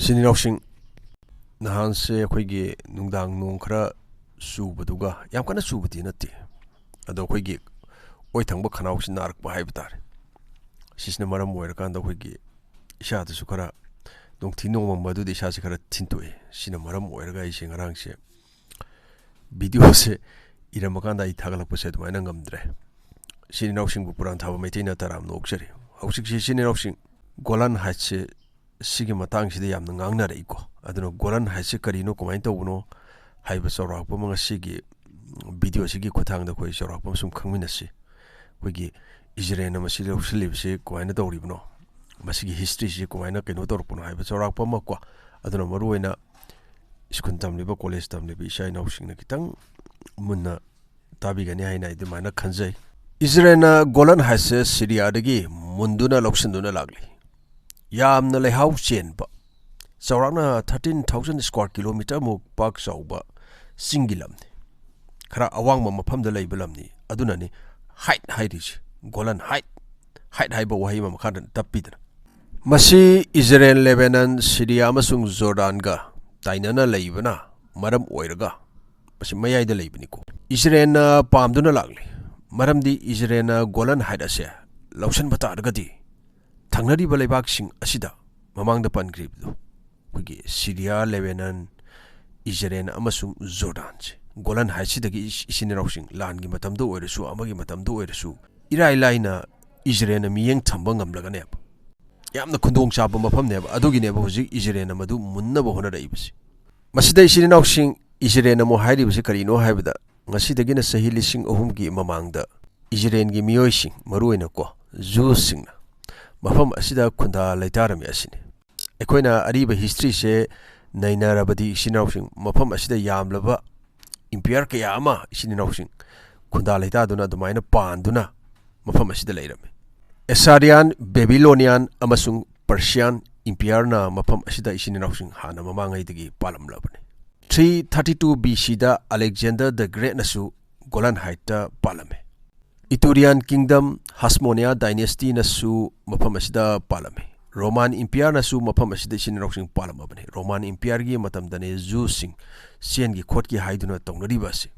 Sininausing Nahanse Quigi Nungdang Nunkra Subaduga, Yamkana Subatinati, Ado Quigi, Oitangbo Kanauks Nark Bahabitar. Sisnamaram Werkanda Quigi, Shat Sukara, Tino Madu de Shasikara Tintui, Sinamaram Werga is in Arangshe. Bidiose Iramakanda Itagalapuset Manangamdre. Sininausing Bupuran Tava Metina Taram Noxeri. Housing Sininausing Golan Hatche. Sigi matang sida yamna ngangna re ko aduno Golan haise karino komai to uno haiba sorak pa mga sigi video sigi khotang da koi sorak pa sum khangminasi koigi Israel na masili uslib se koina dawri bno masigi history se koina keno tor puno haiba sorak pa makwa aduno maruina skun tamli ba college tamli bi shai na using na kitang munna tabi gani haina ide mana khanjai Israel na Golan haise Syria dagi munduna loksinduna lagli Yam na lehau chen ba. Saurana 13,000 square kilometer mo park sauba singilam ni. Kara awang ma mapam da leibalam ni. Aduna ni height Golan height ba wahi ma makhadan tapidana. Masi Israel, Lebanon, Syria amasung Jordan ga tainana leibana maram oiraga. Masi mayay da leibani ko. Israel na pamduna lagli. Maram di Israel na Golan height ase. Lausan bata adagadi. Tangnari balibak sing asida mamang da pangrib do kugi Syria, Lebanon, Israel amasung Jordan Golan haisidagi isinirausing lan gi matam do oiresu amagi matam do oiresu irai laina Israel na miyeng thamba ngamlaga ne yamna khundong chapa mafam ne adugi ne hoji Israel na madu munna bo hona raibasi masida isinirausing Israel na mo hairibasi karino haibada ngasidagi na sahili sing ohum gi mamangda Israel gi miyoising maruina ko Jews na Mafam asida kunda laitarami asini. Ekoina ariba history se naina rabadi sinawsing mafam asida yamlaba imperial kaya ama sinawsing kunda laitaduna dumaina panduna mafam asida lairami. Assyrian, Babylonian amasung Persian imperial na mafam asida sinawsing hana mamangai digi palam labani. 332 BC da Alexander the Great nasu Golan Heights palame. Iturian Kingdom, Hasmonia Dynasty nasu mafam asida palame. Roman Empire nasu mafam asida sinirausing palamabane. Roman Empire gi matam dane Jews sing sian gi khot gi haiduna tongnari basi.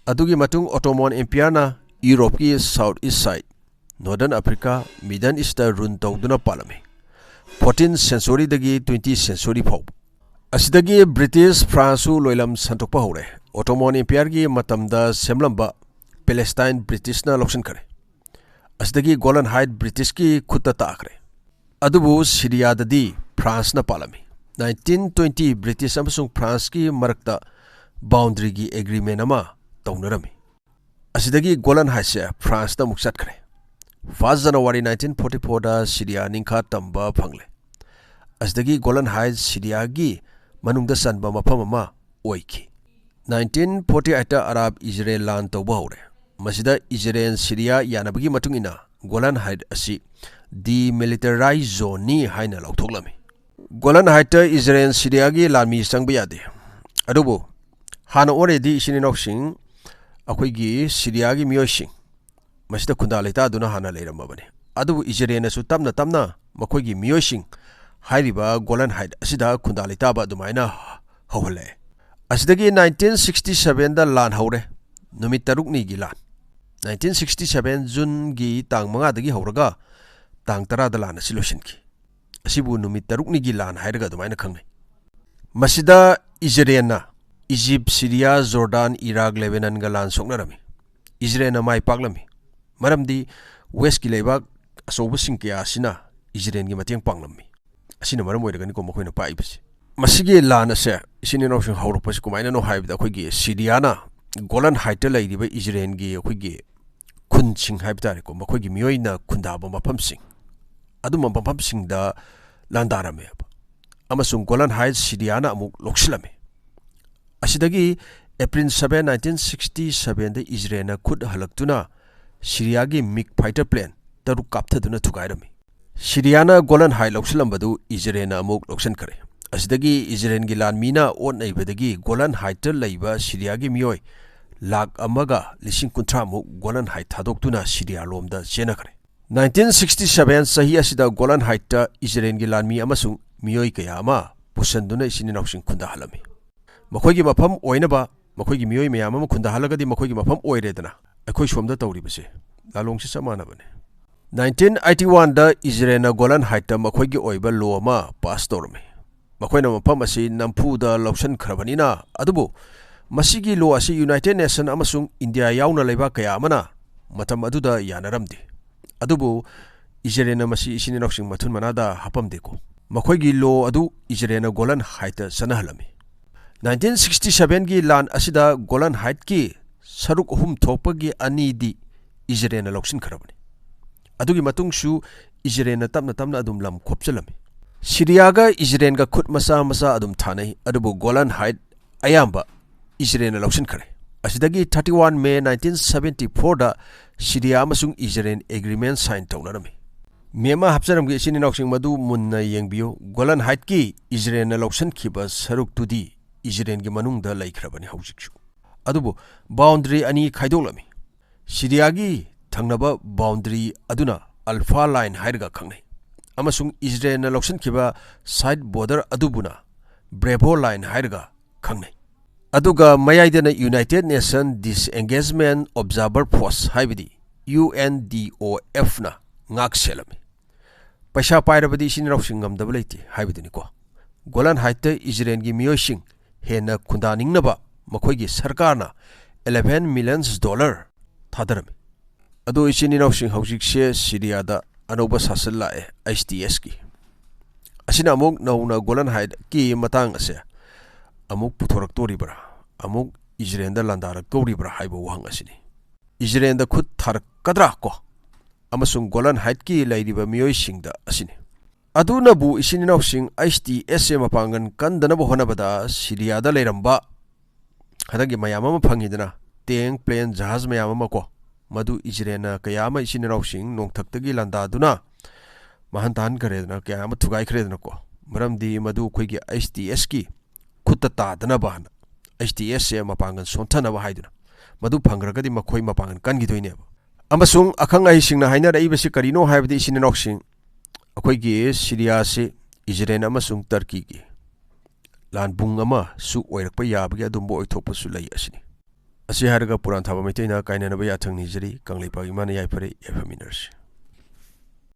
Adugi matung Ottoman Empire na Europe gi South East side, Northern Africa, Middle East run tawduna palame. 14th century dagi 20th century pau. Asidagi British France loilam santokpa hore. Ottoman Empire gi matam da semlamba Palestine British na lokshan kare. Asdagi Golan Heights British ki khutta taakre. Adubu Syria dadi France na palami. 1920 British amasung France ki marakta boundary gi agreement ama taunarami. Asidagi Golan Heights France na muksat kare. 1 January 1944 da Syria ningkha tamba phangle. Asdagi Golan Heights Syria gi manungda sanba mafam ama oiki. 1948 Arab Israel land tawba hore. Masida Israel Syria yanabagi matungina Golan Heights asi demilitarized zone ni haina lauthoklami. Golan Heights Israel Syria gi lami sangba yade. Adubo hana already sininoksing akoi gi Syria gi miyosing masida khunda leita duna hana leiramabane. Adubo Israel na su tamna makoi gi miyosing hairiba Golan Heights asida khunda leita ba dumaina hawale. Asidagi 1967 da lan haure numit taruk ni gi lan 1967 June gi tang manga dagi hauraga tang tara da lan asilosin ki asibu numit taruk ni gi lan hairaga dumaina khangai masida Israel na Egypt, Syria, Jordan, Iraq, Lebanon ga lan soknarami Israel na mai paklami maramdi west ki lebak asobu singkya asina Israel gi matiang panglami asina maram oiraga ni ko makoina paibasi Masigi lan ase sininausing haurupas kumaina no haibda khoigi Syria na Golan Heights laidiba Israel gi khoigi khunching haibda ko makhoigi miyoina khundaba mapamsing aduma mapamsing da landarame amasung Golan Heights Syria na amuk loksilame asidagi April 7 1967 da Israel na khud halaktuna Syria gi MiG fighter plane taru kapthaduna thugairami Syria na Golan Heights loksilambadu Israel na amuk loksan kare Asidagi Israel gi lan mina on aibadagi Golan Heights laiba Syria gi miyoi lak amaga lising kuntra mu Golan Heights thadokuna Syria lomda chena kare 1967 sahi asida Golan Heights Israel gi lan mi amasung miyoi kaya ama पुसन्दुना इसिन इनाउसिंग खुंदा हलमी मखोइगी मफम ओइनबा मखोइगी मियोइ मयाम अमा खुंदा हलगदी मखोइगी मफम ओइरेदना अखोइ सोमदा तौरिबसे लालोंगसे समानबने 1981 दा Israel गोलन height मखोइगी ओइबा लो अमा पास तौरमे मखोइना मफम असि नम्फुदा लौसन खरबनिना अदुबु मसिगी लो असि United nation अमसुंग India याउना लेबा कया अमना मतम अदुदा यानरमदे अदुबु Israel मसि इसिन इनाउसिंग मथुन मनादा हपमदेको मखोइगी लो अदु Israel गोलन height सनहलमी 1967 की लान असिदा गोलन हाइट की सरुक हुम थोपगी अनीदी इजराइल लौसन खरबनी अदुगी मतुंगसु इजराइल तमना तमना अदुम लम खोपचलमी सीरियागा इजराइल का खुद मसा मसा अदुम थानै अदुबु गोलन हाइट अयाम्बा इजराइल लौसन खरे असिदगी 31 मे 1974 दा सीरिया अमसुंग इजराइल एग्रीमेंट साइन तौनरमी मेमा हपचरमगे इसिन इनाउसिंग मदु मुन्ना येंबियो गोलन हाइट की इजराइल लौसन खिबा सरुक तुदी इजराइल की मनुंगदा लैखरबनी हौजिकसु अदुबु बाउंड्री अनि खाइदोलमी सीरियागी थंगनबा बाउंड्री अदुना अल्फा लाइन हाइरगा खंगनै अमसुंग इजराइल लौसन खिबा साइड बॉर्डर अदुबुना ब्रेवो लाइन हाइरगा खंगनै अदुगा मयाइदना United Nation disengagement observer force हाइबदी UNDOF ना ngak selami paisa pairabadi isin rausin ngamdaba leite haibiduni ko golan haite Israel gi miyoising hena khundaning naba makhoigi sarkar na $11 million thadarami ado isin rausin haujik se Syria da anoba sasal lae HTS ki asina amuk nauna golan haite ki matang ase amuk puthorak tori bra amuk Israel da landarak tori bra haibo wang asini Israel da khud tharak kadra ko अमसुंग गोलन height की लाइरिबा मियोइ सिंगदा असिने अदुनबु इसिन इनाउसिंग HTS से मपांगन कंदनबो होनबदा सीरियादा लेरंबा हदगी मयाम अमा फंगिदना tank plane जहाज मयाम अमा को मदु इजराइलना कयामा इसिन इनाउसिंग नोंगथक्तगी लंदादुना महंतान करेदना कयामा थुगाइ खरेदना को मरमदी मदु खोइगी HTS की खुत्ता तादना बान HTS से मपांगन सोंथना हाइदुना मदु फंगरगदी मखोइ मपांगन कनगिदोइनेबा अमसुंग अखंग अहिसिंगना हाइना रइबसि करिनो हाइबदि इसिन इनाउसिंग अखोइगी सीरिया से इजराइल अमसुंग टर्की की लानबुंग अमा सु ओइरकपा याबगे अदुमबो ओइथोपसु लई असिनि असि हारगा पुरान थाबा मैतैना काइनानबा याथंग निजरी कंगलेपा इमाना याइफरे एफमिनर्स